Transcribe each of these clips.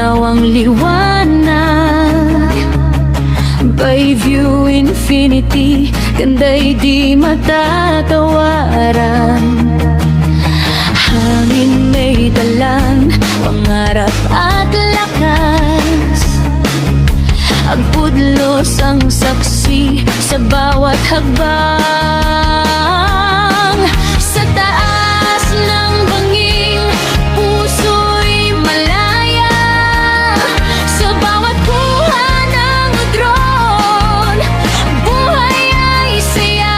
malinaw ang liwanag. Bayview Infinity, ganda'y di matatawaran. Hangin may dalang pangarap at lakas. Agpudlos ang saksi sa bawat hakbang. Sa taas ng banging, puso'y malaya. Sa bawat kuha ng drone, buhay ay saya.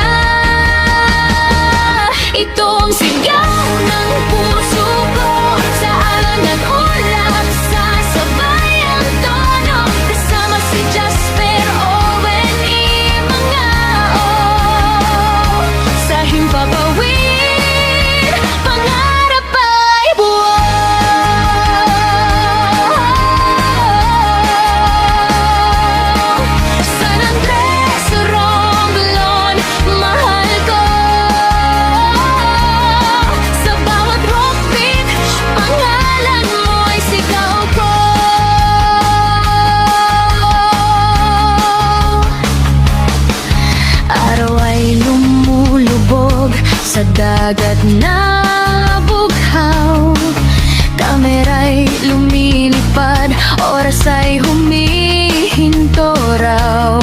Ito ang sigaw ng puso ko, saan at ulap, sasabay ang tono. Kasama si Jasper, Owen, Imangao. Sa himpapawid, pangarap ay buwan. San Andres, Romblon, mahal ko. Sa bawat rockbeat, pangalan mo'y sigaw ko. Araw ay lumulubog sa dagat na bughaw. Kamera'y lumilipad, oras ay humihinto raw.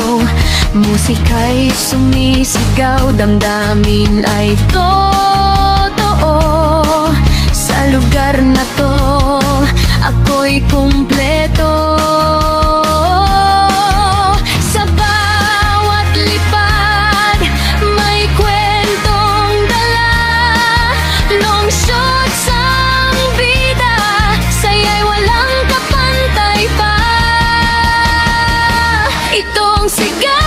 Musika'y sumisigaw, damdamin ay totoo. Sa lugar na to, ako'y kumpleto. Sa bawat lipad, may kwentong dala. Long shots ang bida, saya'y walang kapantay pa. Itong sigaw